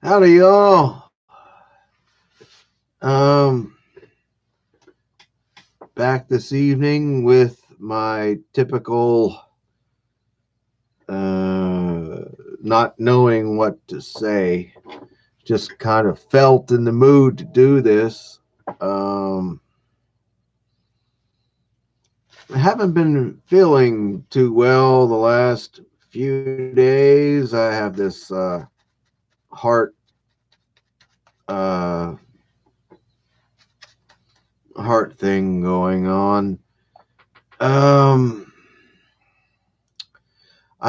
Howdy, y'all. Um, Back this evening with my typical not knowing what to say. Just kind of felt in the mood to do this. I haven't been feeling too well the last few days. I have this heart uh, heart thing going on. I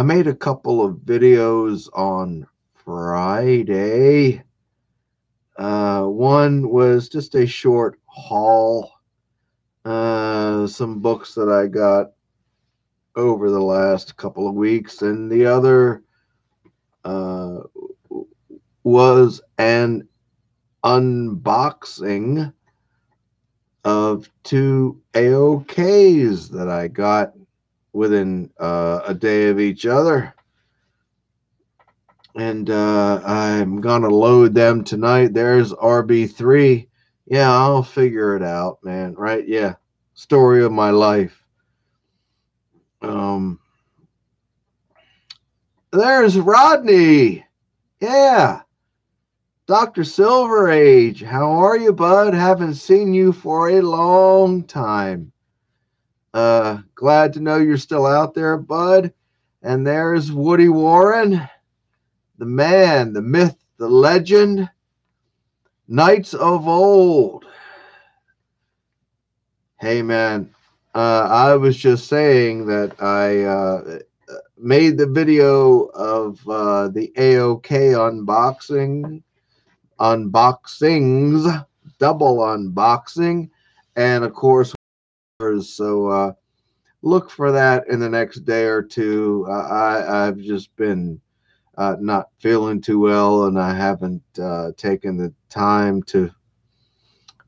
made a couple of videos on Friday. One was just a short haul, some books that I got over the last couple of weeks, and the other was an unboxing of two AOKs that I got within a day of each other. And I'm gonna load them tonight. There's RB3. Yeah, I'll figure it out, man. Right? Yeah. Story of my life. There's Rodney. Yeah. Dr. Silver Age. How are you, bud? Haven't seen you for a long time. Glad to know you're still out there, bud. And there's Woody Warren, the man, the myth, the legend, Knights of Old. Hey, man, I was just saying that I made the video of the AOK unboxings, double unboxing, and of course, so look for that in the next day or two. I've just been not feeling too well, and I haven't taken the time to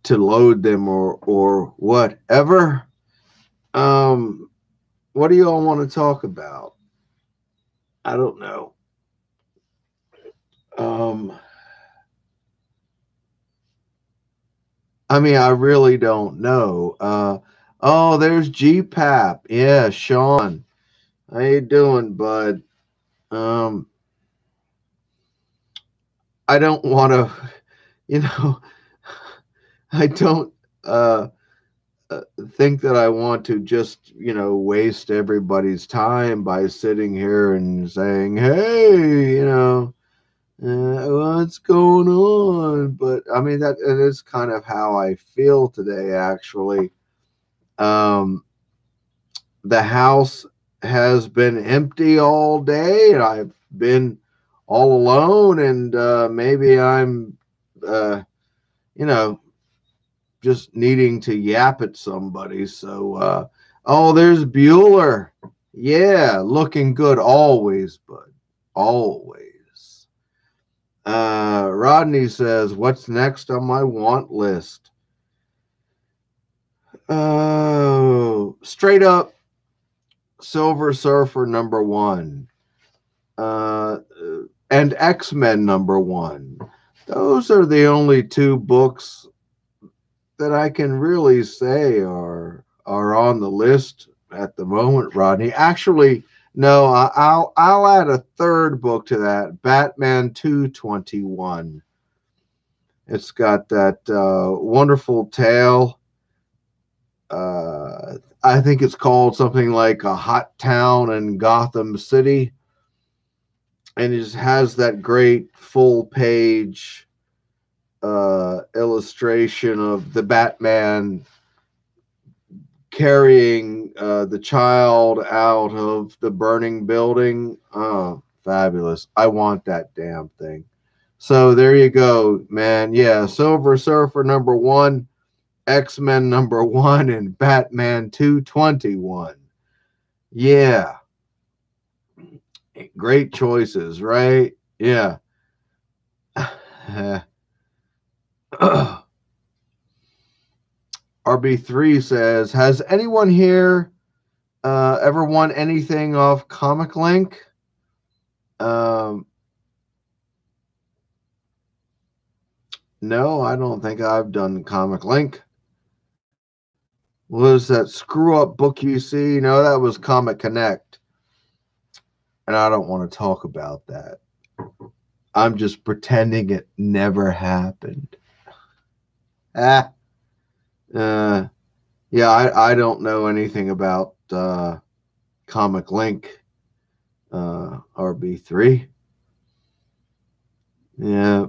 load them or whatever. What do you all want to talk about? I don't know. I mean, I really don't know. Oh, there's GPAP. Yeah, Sean. How you doing, bud? I don't want to, you know, I don't think that I want to just, waste everybody's time by sitting here and saying, hey, what's going on? But I mean, that it is kind of how I feel today, actually. The house has been empty all day, and I've been all alone, and maybe I'm, just needing to yap at somebody. So, oh, there's Bueller. Yeah, looking good always, bud. Always. Rodney says, what's next on my want list? Oh, straight up Silver Surfer #1. And X-Men #1. Those are the only two books that I can really say are on the list at the moment, Rodney. Actually, no, I'll add a third book to that, Batman 221. It's got that wonderful tale. I think it's called something like A Hot Town in Gotham City. And it just has that great full page illustration of the Batman carrying the child out of the burning building. Oh, fabulous. I want that damn thing. So there you go, man. Yeah, Silver Surfer #1, X-Men #1, and Batman 221. Yeah. Great choices, right? Yeah. RB3 says, has anyone here ever won anything off Comic Link? No, I don't think I've done Comic Link. Was that screw up book you see? No, that was Comic Connect. And I don't want to talk about that. I'm just pretending it never happened. Yeah, I don't know anything about Comic Link RB3. Yeah.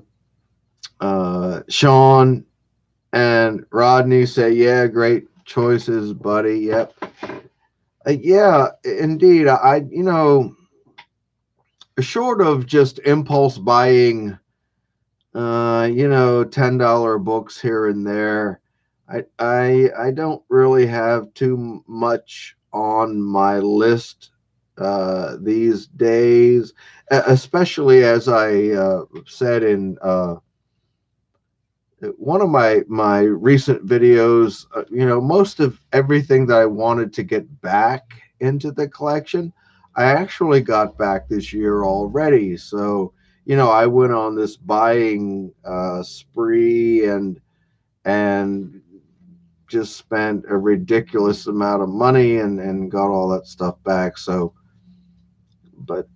Sean and Rodney say, yeah, great choices, buddy. Yep. Yeah, indeed. Short of just impulse buying, $10 books here and there, I don't really have too much on my list these days, especially as I said in one of my recent videos. Most of everything that I wanted to get back into the collection, I actually got back this year already. So I went on this buying spree and just spent a ridiculous amount of money and got all that stuff back. So, but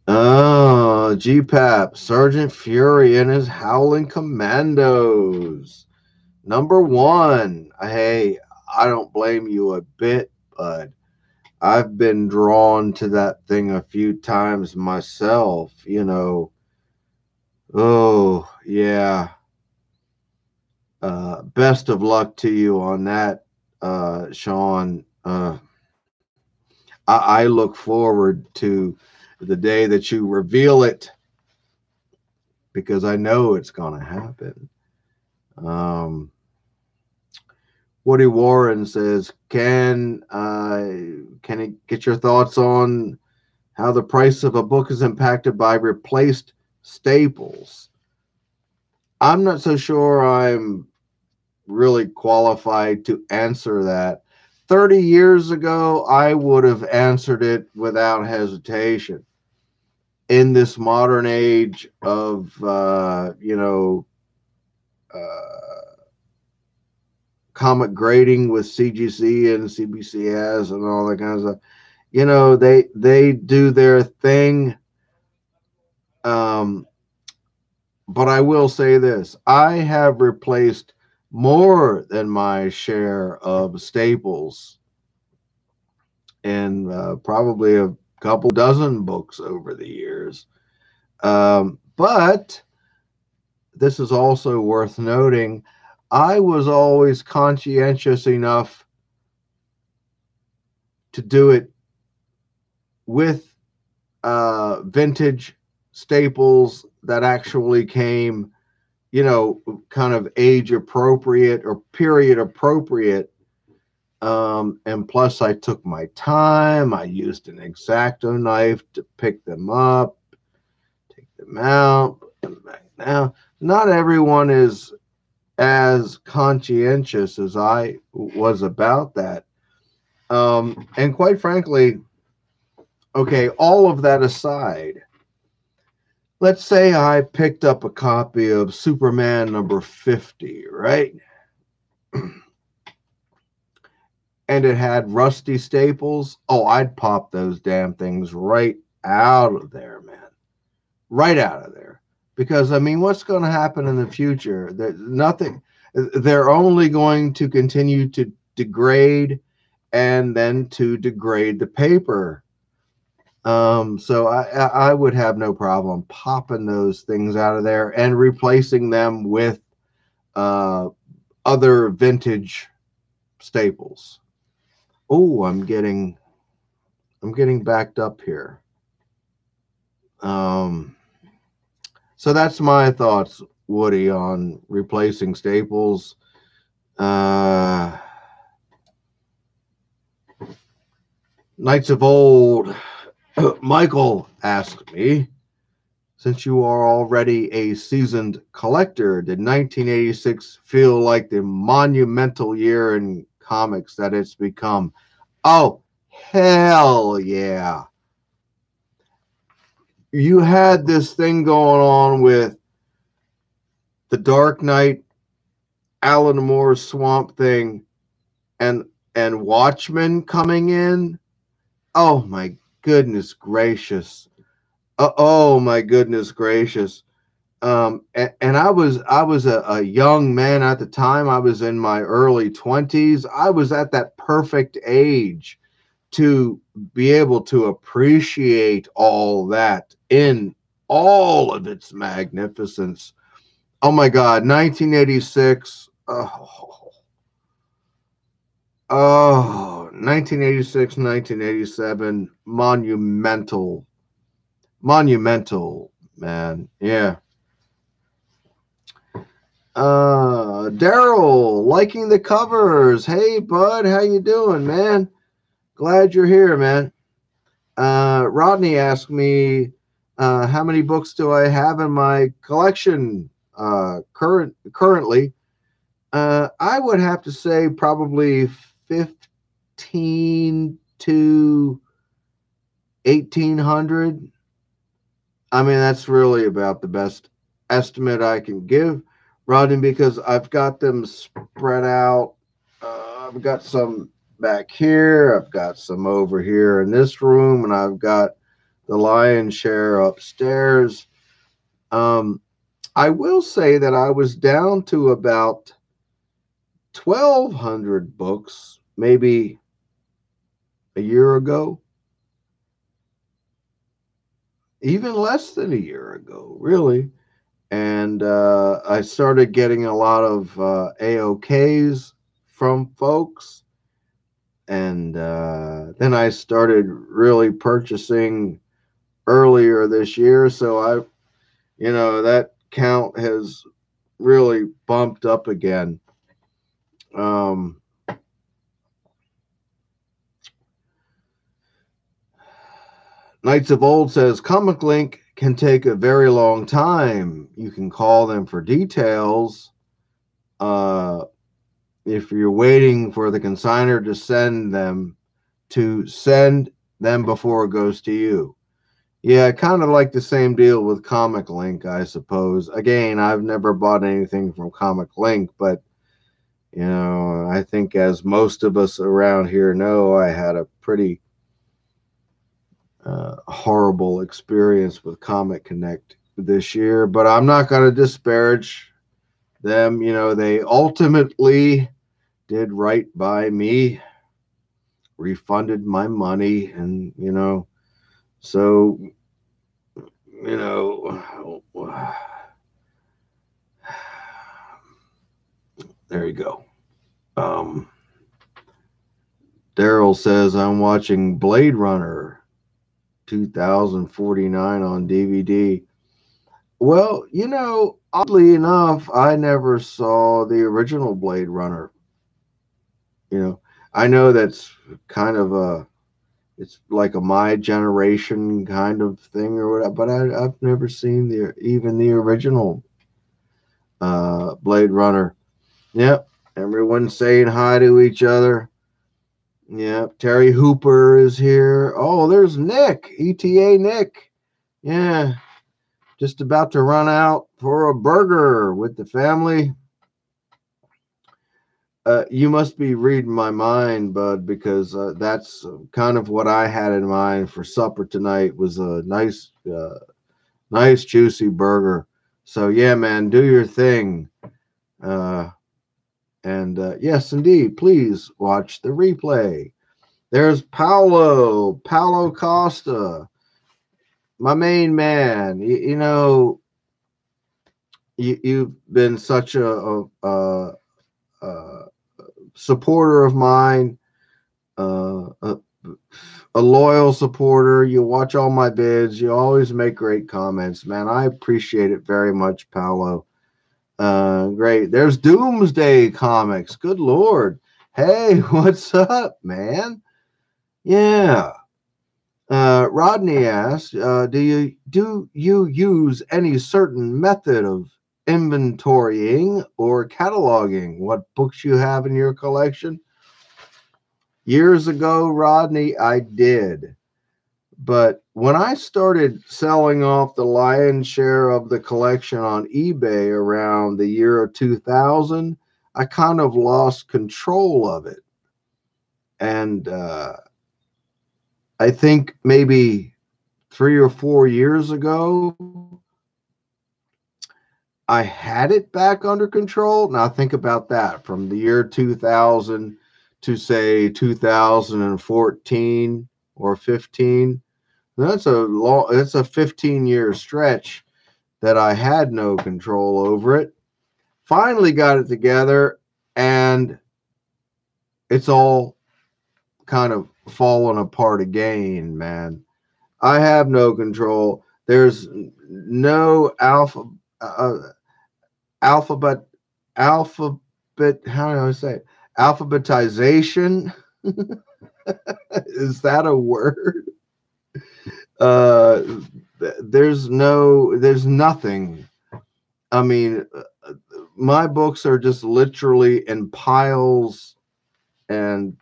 GPAP, Sergeant Fury and his Howling Commandos. Number one. Hey, I don't blame you a bit, bud. I've been drawn to that thing a few times myself, Oh, yeah. Best of luck to you on that, Sean. I look forward to the day that you reveal it, because I know it's going to happen. Woody Warren says, can you get your thoughts on how the price of a book is impacted by replaced staples? I'm not so sure I'm really qualified to answer that. 30 years ago, I would have answered it without hesitation. In this modern age of, comic grading with CGC and CBCS and all that kind of stuff, they do their thing. But I will say this: I have replaced more than my share of staples in probably a couple dozen books over the years. But this is also worth noting. I was always conscientious enough to do it with vintage staples that actually came, kind of age appropriate or period appropriate. And plus, I took my time. I used an X-Acto knife to pick them up, take them out, put them back down. Not everyone is as conscientious as I was about that. And quite frankly, okay, all of that aside, let's say I picked up a copy of Superman number 50, right? And it had rusty staples. Oh, I'd pop those damn things right out of there, man. Right out of there. Because, what's going to happen in the future? There's nothing. They're only going to continue to degrade and then to degrade the paper. So I would have no problem popping those things out of there and replacing them with other vintage staples. Oh, I'm getting backed up here. So that's my thoughts, Woody, on replacing staples. Knights of Old. Michael asked me, since you are already a seasoned collector, did 1986 feel like the monumental year in comics that it's become? Oh, hell yeah. you had this thing going on with The Dark Knight, Alan Moore's Swamp Thing, and Watchmen coming in. Oh my goodness gracious. Oh my goodness gracious. And I was a young man at the time. I was in my early 20s. I was at that perfect age to be able to appreciate all that in all of its magnificence. Oh my God, 1986. Oh, 1986, 1987, monumental, man. Yeah. Daryl, liking the covers. Hey, bud, how you doing, man? Glad you're here, man. Rodney asked me, how many books do I have in my collection currently? I would have to say probably 15 to 1,800. I mean, that's really about the best estimate I can give, Rodney, because I've got them spread out. I've got some back here, I've got some over here in this room, and I've got the lion's share upstairs. I will say that I was down to about 1,200 books, maybe a year ago. Even less than a year ago, really. And I started getting a lot of AOKs from folks. And then I started really purchasing earlier this year. So that count has really bumped up again. Knights of Old says Comic Link can take a very long time. You can call them for details. If you're waiting for the consignor to send them before it goes to you. Yeah, kind of like the same deal with Comic Link, I suppose. Again, I've never bought anything from Comic Link, but I think as most of us around here know, I had a pretty horrible experience with Comic Connect this year, but I'm not going to disparage them. They ultimately did right by me, refunded my money, and so there you go. Daryl says I'm watching Blade Runner 2049 on DVD. Well, oddly enough, I never saw the original Blade Runner. I know that's kind of it's like a my generation kind of thing or whatever, but I've never seen even the original Blade Runner. Yep, everyone's saying hi to each other. Yep, Terry Hooper is here. Oh, there's Nick, ETA Nick. Yeah, just about to run out for a burger with the family. You must be reading my mind, bud, because that's kind of what I had in mind for supper tonight. Was a nice juicy burger. So yeah, man, do your thing. And yes, indeed, please watch the replay. There's Paulo Costa, my main man. You've been such a supporter of mine, a loyal supporter. You watch all my vids. You always make great comments, man. I appreciate it very much, Paulo. Great. There's Doomsday Comics. Good Lord. Hey, what's up, man? Yeah. Rodney asked, do you use any certain method of inventorying or cataloging what books you have in your collection? Years ago, Rodney, I did. But when I started selling off the lion's share of the collection on eBay around the year of 2000, I kind of lost control of it. And I think maybe 3 or 4 years ago, I had it back under control. Now think about that, from the year 2000 to say 2014 or 15. That's it's a 15-year stretch that I had no control over it. Finally got it together, and it's all kind of fallen apart again, man. I have no control. There's no alphabet, how do I say it? Alphabetization. Is that a word? There's nothing. I mean, my books are just literally in piles, and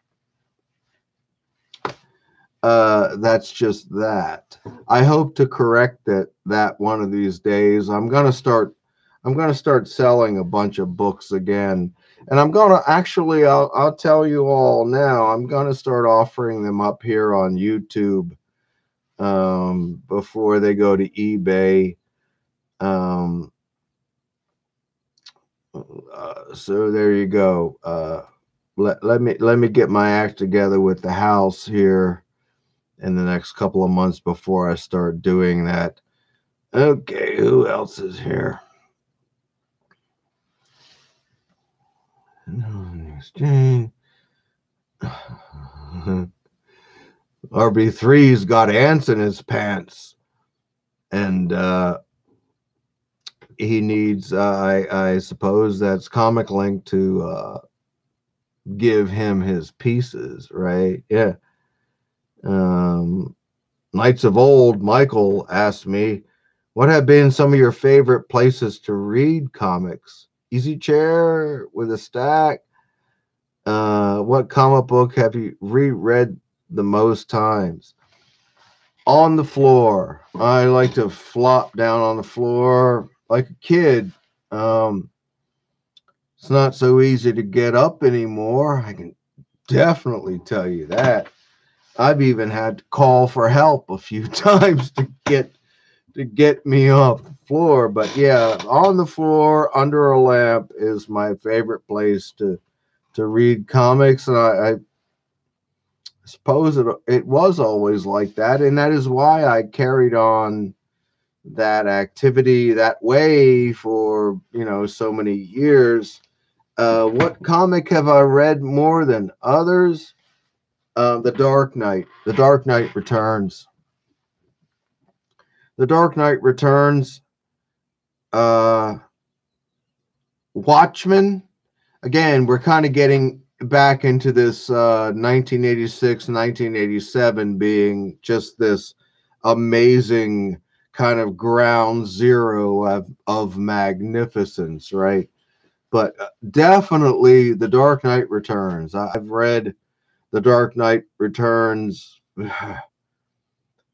that's just that. I hope to correct that one of these days. I'm gonna start selling a bunch of books again, and I'm gonna actually, I'll tell you all now, I'm gonna start offering them up here on YouTube before they go to eBay. So there you go. Let me get my act together with the house here in the next couple of months before I start doing that. Okay, who else is here? RB3's got ants in his pants, and he needs, I suppose that's Comic Link to give him his pieces, right? Yeah. Knights of Old, Michael asked me, what have been some of your favorite places to read comics? Easy chair with a stack. What comic book have you reread the most times? On the floor. I like to flop down on the floor like a kid. It's not so easy to get up anymore. I can definitely tell you that. I've even had to call for help a few times to get me off the floor. But yeah, on the floor under a lamp is my favorite place to read comics, and I suppose it was always like that, and that is why I carried on that activity that way for so many years. What comic have I read more than others? The Dark Knight. The Dark Knight Returns. The Dark Knight Returns. Watchmen. Again, we're kind of getting back into this 1986, 1987 being just this amazing kind of ground zero of magnificence, right? But definitely The Dark Knight Returns. I've read The Dark Knight Returns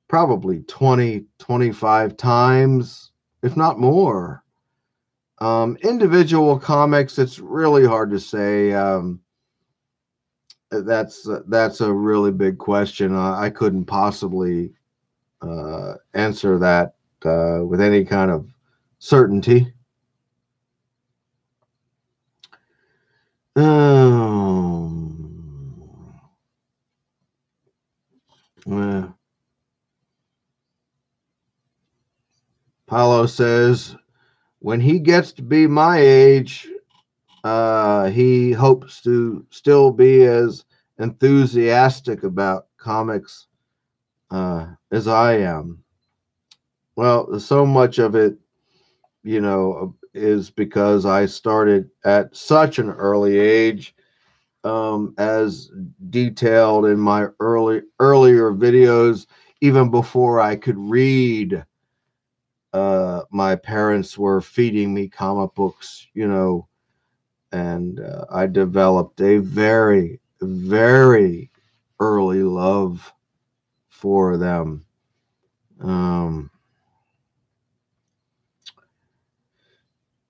probably 20, 25 times, if not more. Individual comics, it's really hard to say. That's a really big question. I couldn't possibly answer that with any kind of certainty. Paulo says, when he gets to be my age, he hopes to still be as enthusiastic about comics as I am. Well, so much of it, is because I started at such an early age, as detailed in my earlier videos. Even before I could read, my parents were feeding me comic books, and I developed a very, very early love for them.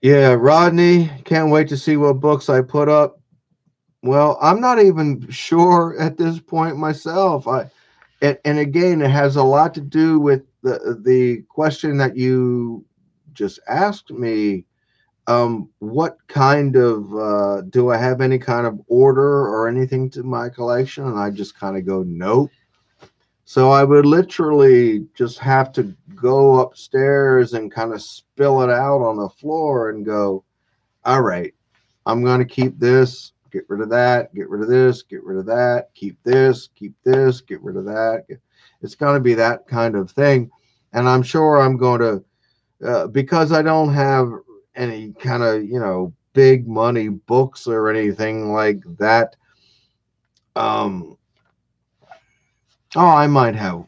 Yeah, Rodney, can't wait to see what books I put up. Well, I'm not even sure at this point myself. And again, it has a lot to do with the question that you just asked me. What kind of do I have any kind of order or anything to my collection? And I just kind of go, nope. So I would literally just have to go upstairs and kind of spill it out on the floor and go, all right, I'm going to keep this, get rid of that, get rid of this, get rid of that, keep this, get rid of that. It's going to be that kind of thing. And I'm sure I'm going to, because I don't have any kind of, big money books or anything like that. I might have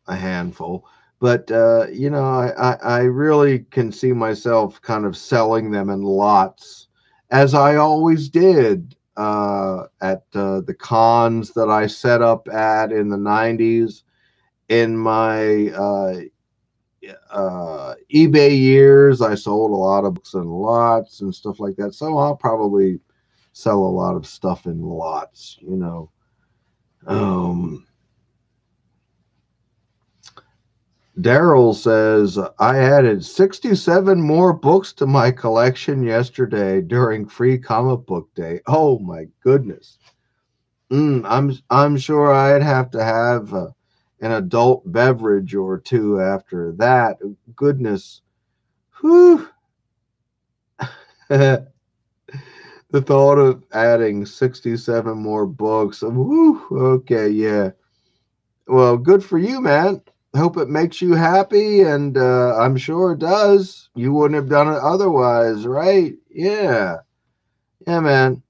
a handful, but I really can see myself kind of selling them in lots, as I always did at the cons that I set up at in the '90s. In my eBay years, I sold a lot of books in lots and stuff like that. So I'll probably sell a lot of stuff in lots. Um, Daryl says, I added 67 more books to my collection yesterday during Free Comic Book Day. Oh my goodness. I'm sure I'd have to have an adult beverage or two after that. Goodness. Whew. The thought of adding 67 more books. Whew. Okay, yeah. Well, good for you, man. Hope it makes you happy, and I'm sure it does. You wouldn't have done it otherwise, right? Yeah. Yeah, man.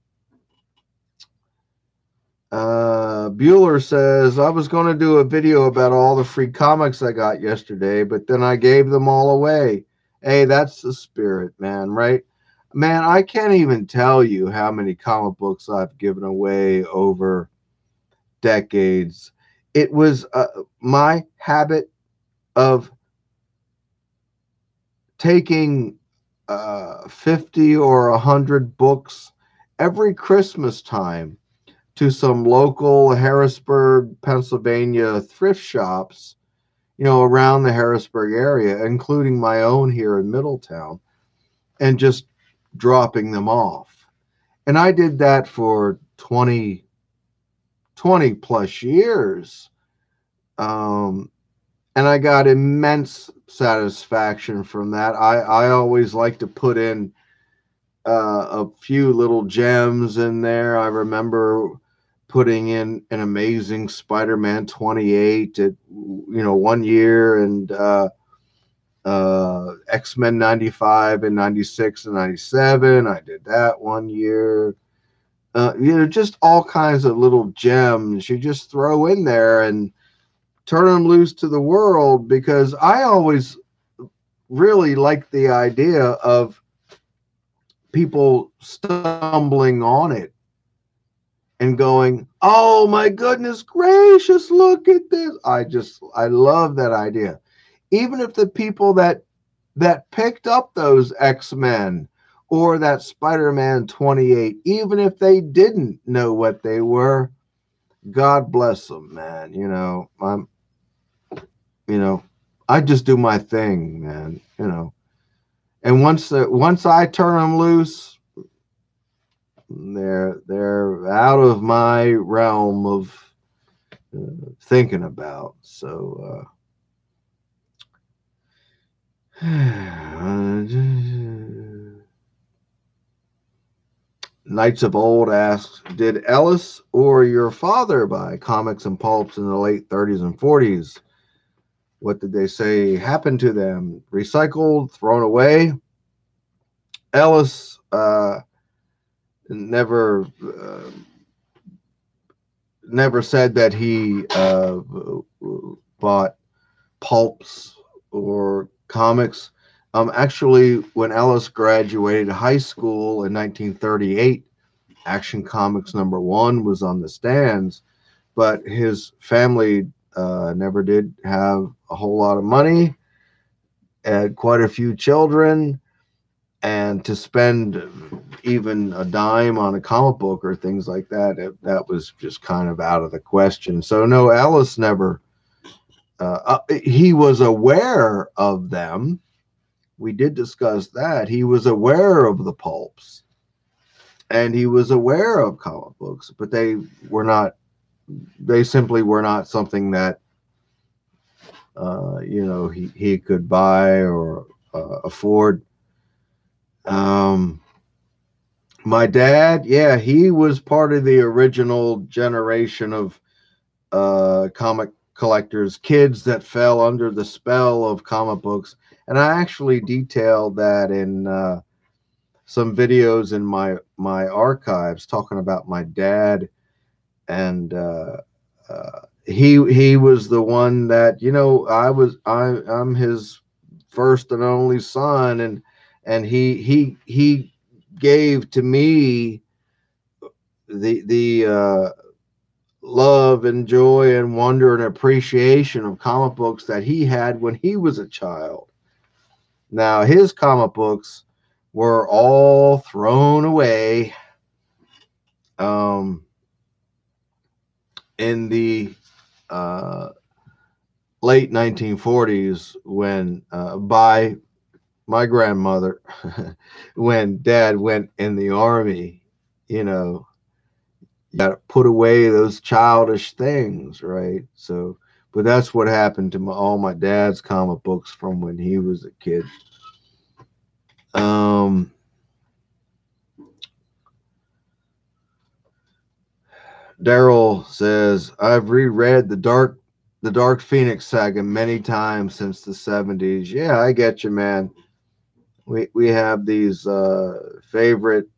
Bueller says, I was going to do a video about all the free comics I got yesterday, but then I gave them all away. Hey, that's the spirit, man, right? Man, I can't even tell you how many comic books I've given away over decades. It was my habit of taking 50 or 100 books every Christmas time to some local Harrisburg, Pennsylvania thrift shops, around the Harrisburg area, including my own here in Middletown, and just dropping them off. And I did that for 20 plus years. And I got immense satisfaction from that. I always like to put in a few little gems in there. I remember putting in an Amazing Spider-Man 28 at 1 year, and X-Men 95 and 96 and 97. I did that 1 year. Just all kinds of little gems you just throw in there and turn them loose to the world, because I always really like the idea of people stumbling on it and going, oh my goodness gracious, look at this. I love that idea. Even if the people that picked up those X-Men or that Spider-Man 28, even if they didn't know what they were, God bless them, man. I just do my thing, man. And once I turn them loose, they're out of my realm of thinking about. So Knights of Old asks, did Ellis or your father buy comics and pulps in the late 30s and 40s? What did they say happened to them? Recycled, thrown away? Ellis never said that he bought pulps or comics. Actually, when Ellis graduated high school in 1938, Action Comics #1 was on the stands, but his family never did have a whole lot of money, had quite a few children, and to spend even a dime on a comic book or things like that, that was just kind of out of the question. So no, Ellis never. He was aware of them. We did discuss that. He was aware of the pulps, and he was aware of comic books, but they were not. They simply were not something that he could buy or afford. My dad, yeah, he was part of the original generation of comic collectors, kids that fell under the spell of comic books. And I actually detailed that in some videos in my archives, talking about my dad. And he was the one that, I'm his first and only son, and he gave to me the love and joy and wonder and appreciation of comic books that he had when he was a child. Now, his comic books were all thrown away in the late 1940s when by my grandmother when Dad went in the Army. You got to put away those childish things, right? So, but that's what happened to all my dad's comic books from when he was a kid. Daryl says, I've reread the Dark Phoenix saga many times since the 70s. Yeah, I get you, man. We have these favorite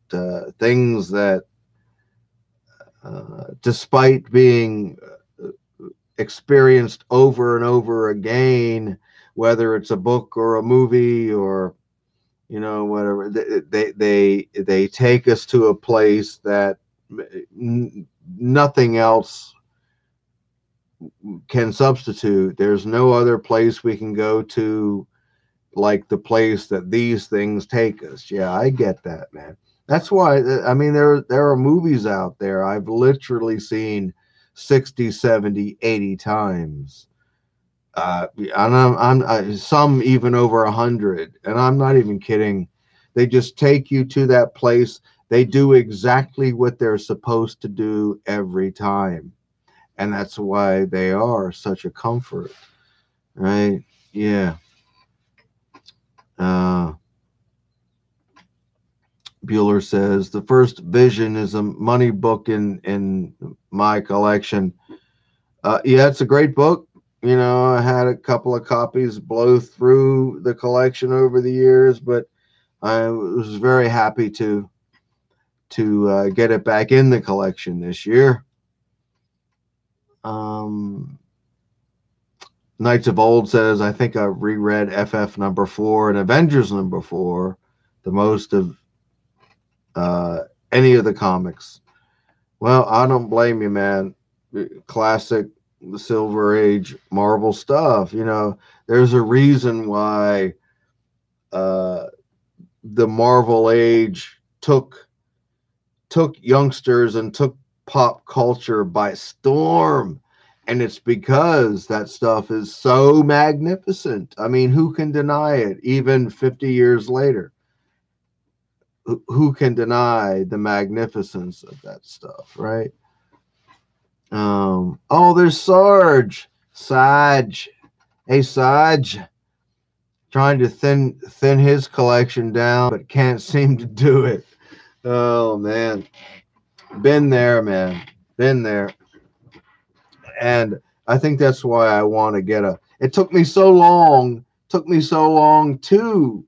things that despite being experienced over and over again, whether it's a book or a movie or whatever, they take us to a place that nothing else can substitute. There's no other place we can go to like the place that these things take us. Yeah, I get that, man. That's why, I mean, there are movies out there I've literally seen 60, 70, 80 times. And I'm some even over 100, and I'm not even kidding. They just take you to that place. They do exactly what they're supposed to do every time, and that's why they are such a comfort, right? Yeah. Bueller says the first Vision is a money book in my collection. Yeah, it's a great book. I had a couple of copies blow through the collection over the years, but I was very happy to get it back in the collection this year. Knights of Old says, I think I reread FF #4 and Avengers #4 the most of any of the comics. Well, I don't blame you, man. Classic, the Silver Age Marvel stuff. There's a reason why the Marvel age took youngsters and took pop culture by storm. And it's because that stuff is so magnificent. I mean, who can deny it? Even 50 years later, who can deny the magnificence of that stuff, right? Oh, there's Sarge. Hey, Sarge. Trying to thin his collection down, but can't seem to do it. Oh, man. Been there, man. Been there. And I think that's why I want to get it took me so long to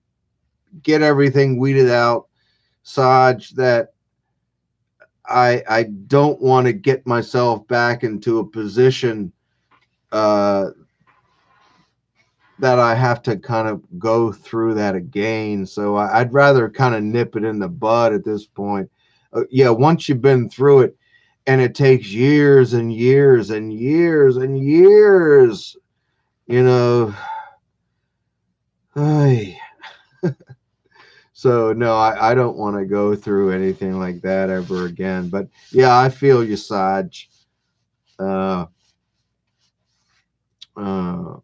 get everything weeded out, Saj, that I don't want to get myself back into a position that I have to kind of go through that again. So I'd rather kind of nip it in the bud at this point. Yeah, once you've been through it, and it takes years and years and years and years, So no, I don't want to go through anything like that ever again. But yeah, I feel you, Saj. Uh, uh,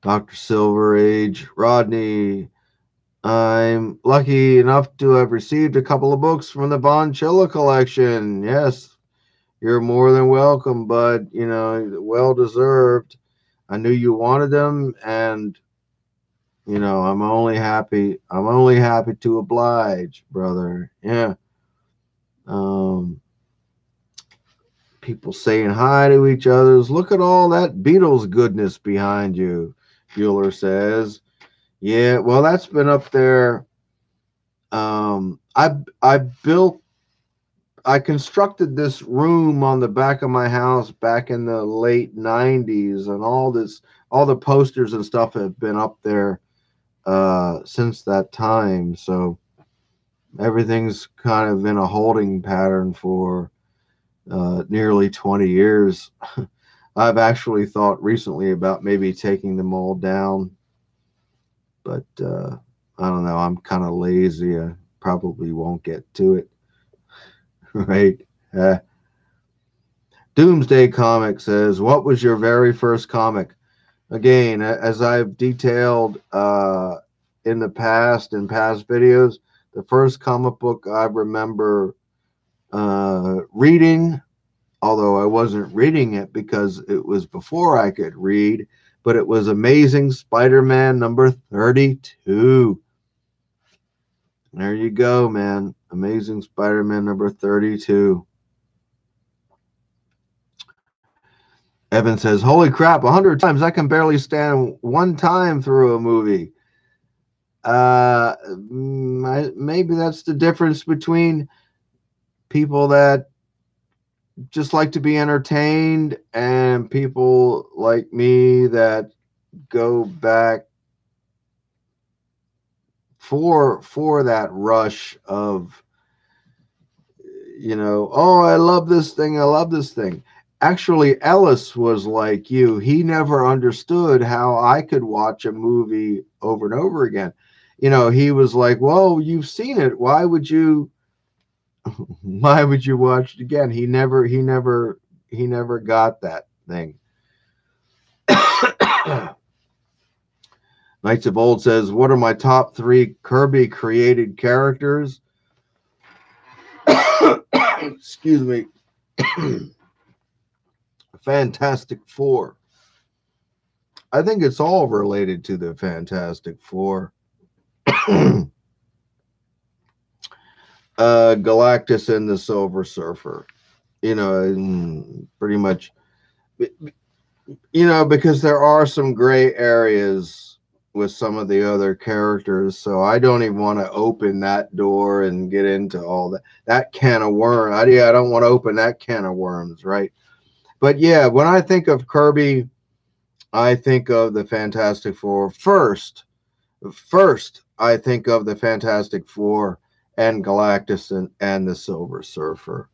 Dr. Silver Age, Rodney. I'm lucky enough to have received a couple of books from the Von Chilla collection. Yes, you're more than welcome, bud. You know, well deserved. I knew you wanted them, and you know, I'm only happy. I'm only happy to oblige, brother. Yeah. Um, People saying hi to each other's. Look at all that Beatles goodness behind you, Bueller says. Yeah, well, that's been up there. I built, I constructed this room on the back of my house back in the late '90s, and all the posters and stuff have been up there since that time. So everything's kind of in a holding pattern for nearly 20 years. I've actually thought recently about maybe taking them all down, but I don't know. I'm kind of lazy. I probably won't get to it. Right? Uh, Doomsday Comic says, "What was your very first comic?" Again, as I've detailed in the past, in past videos, the first comic book I remember reading, although I wasn't reading it because it was before I could read, but it was Amazing Spider-Man number 32. There you go, man. Amazing Spider-Man number 32. Evan says, "Holy crap, 100 times. I can barely stand one time through a movie." Maybe that's the difference between people that just like to be entertained and people like me that go back for that rush of, you know, oh, I love this thing, I love this thing. Actually, Ellis was like you. He never understood how I could watch a movie over and over again. You know, he was like, well, you've seen it, why would you watch it again? He never got that thing. Knights of Old says, what are my top 3 Kirby created characters? Excuse me. Fantastic Four. I think it's all related to the Fantastic Four. Galactus and the Silver Surfer. You know, pretty much, you know, because there are some gray areas with some of the other characters, so I don't even want to open that door and get into all that can of worms. I don't want to open that can of worms, right? But yeah, when I think of Kirby, I think of the Fantastic Four first. First, I think of the Fantastic Four and Galactus and the Silver Surfer.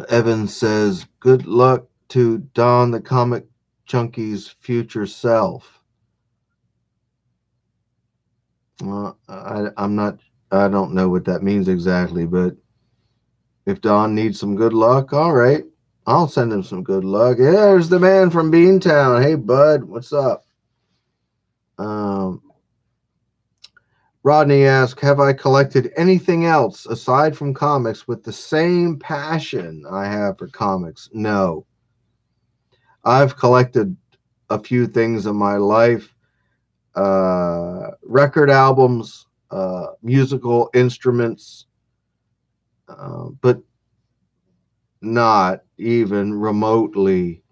Evan says, good luck to Don the Comic Junkie's future self. I'm not, I don't know what that means exactly, but if Don needs some good luck, all right, I'll send him some good luck. Yeah, there's the man from Beantown. Hey, bud, what's up? Rodney asks, have I collected anything else aside from comics with the same passion I have for comics? No. I've collected a few things in my life, record albums, musical instruments, but not even remotely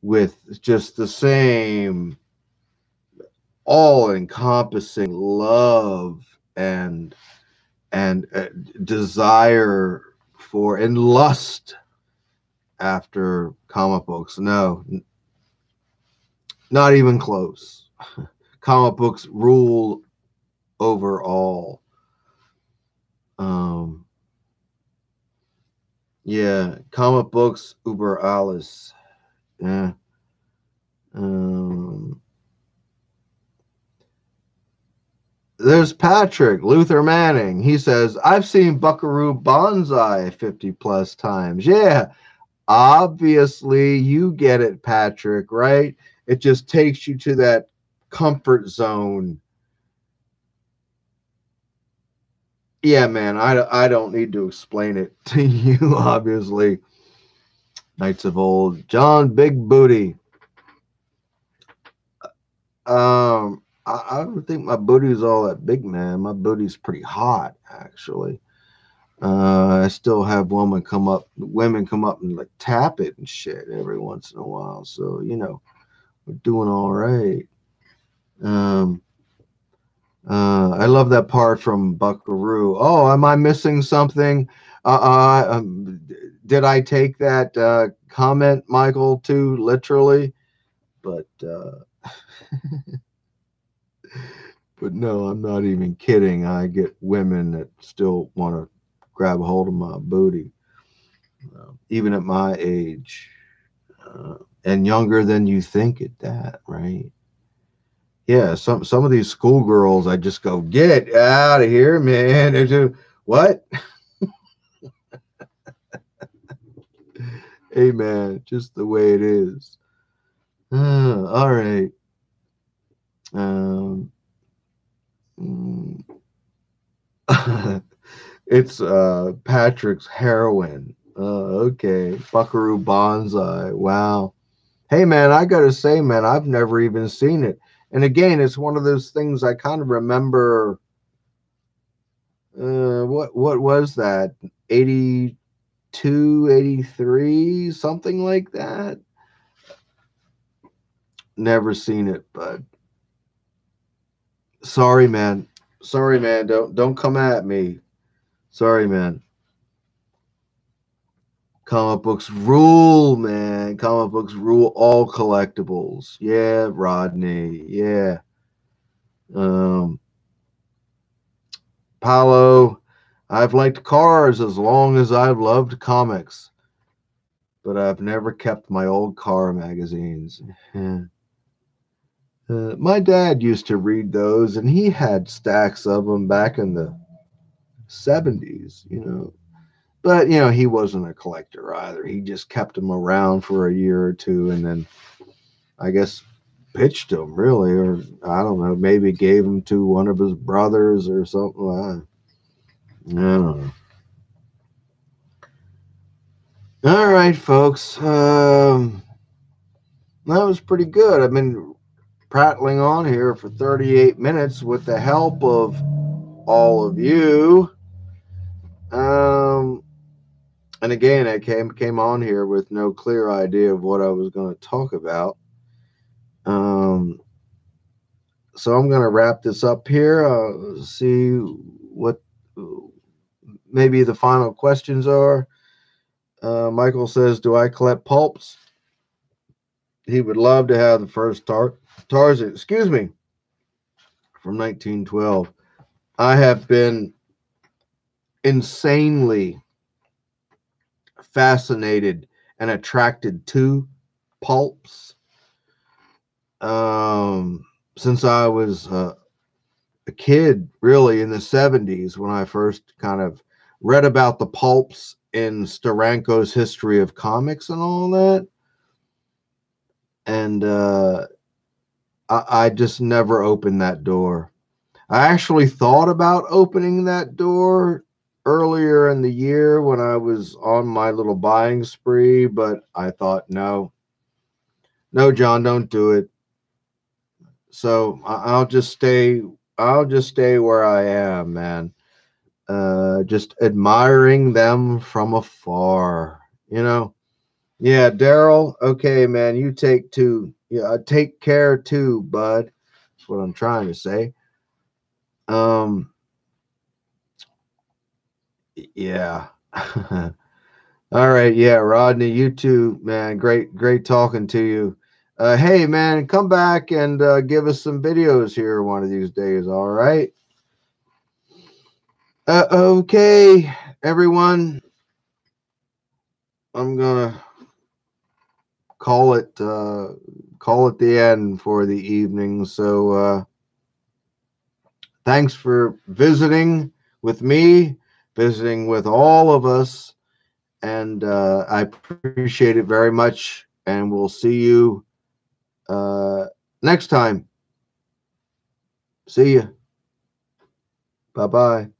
with just the same all-encompassing love and desire for and lust after comic books. No, not even close. Comic books rule over all. Yeah, comic books über alles. Yeah. There's Patrick Luther Manning. He says, I've seen Buckaroo Banzai 50 plus times. Yeah, obviously you get it, Patrick, right? It just takes you to that comfort zone. Yeah, man, I don't need to explain it to you, obviously. Knights of Old. John Big Booty. I don't think my booty's all that big, man. My booty's pretty hot, actually. I still have women come up and like tap it and shit every once in a while. So, you know, we're doing all right. Um, I love that part from Buckaroo. Oh, am I missing something? Did I take that comment, Michael, too literally? But but no, I'm not even kidding. I get women that still want to grab a hold of my booty, even at my age, and younger than you think at that, right? Yeah, some of these schoolgirls, I just go, get out of here, man. They do what? Hey, man, just the way it is. All right. Um, mm, it's Patrick's heroin. Okay, Buckaroo Banzai. Wow. Hey, man, I gotta say, man, I've never even seen it. And again, it's one of those things I kind of remember. What was that? 82, 83, something like that. Never seen it, but sorry, man. Sorry, man. Don't come at me. Sorry, man. Comic books rule, man. Comic books rule all collectibles. Yeah, Rodney. Yeah. Um, Paulo, I've liked cars as long as I've loved comics, but I've never kept my old car magazines. My dad used to read those, and he had stacks of them back in the 70s, you know. But, you know, he wasn't a collector either. He just kept them around for a year or two and then, I guess, pitched them, really. Or, I don't know, maybe gave them to one of his brothers or something. I don't know. All right, folks. That was pretty good. I've been prattling on here for 38 minutes with the help of all of you. And again, I came on here with no clear idea of what I was going to talk about. So I'm going to wrap this up here. See what maybe the final questions are. Michael says, "Do I collect pulps?" He would love to have the first Tarzan. Excuse me, from 1912. I have been insanely fascinated and attracted to pulps since I was a kid, really in the 70s, when I first kind of read about the pulps in Steranko's History of Comics and all that. And I just never opened that door. I actually thought about opening that door earlier in the year when I was on my little buying spree, but I thought, no, John, don't do it. So I'll just stay where I am, man. Just admiring them from afar, you know. Yeah, Daryl. Okay, man, you take two. Yeah, take care too, bud. That's what I'm trying to say. Yeah. All right, yeah, Rodney, you too, man. Great talking to you. Hey, man, come back and give us some videos here one of these days. All right. Okay, everyone. I'm gonna call it call it the end for the evening. So thanks for visiting with me, visiting with all of us, and I appreciate it very much. And we'll see you next time. See you. Bye-bye.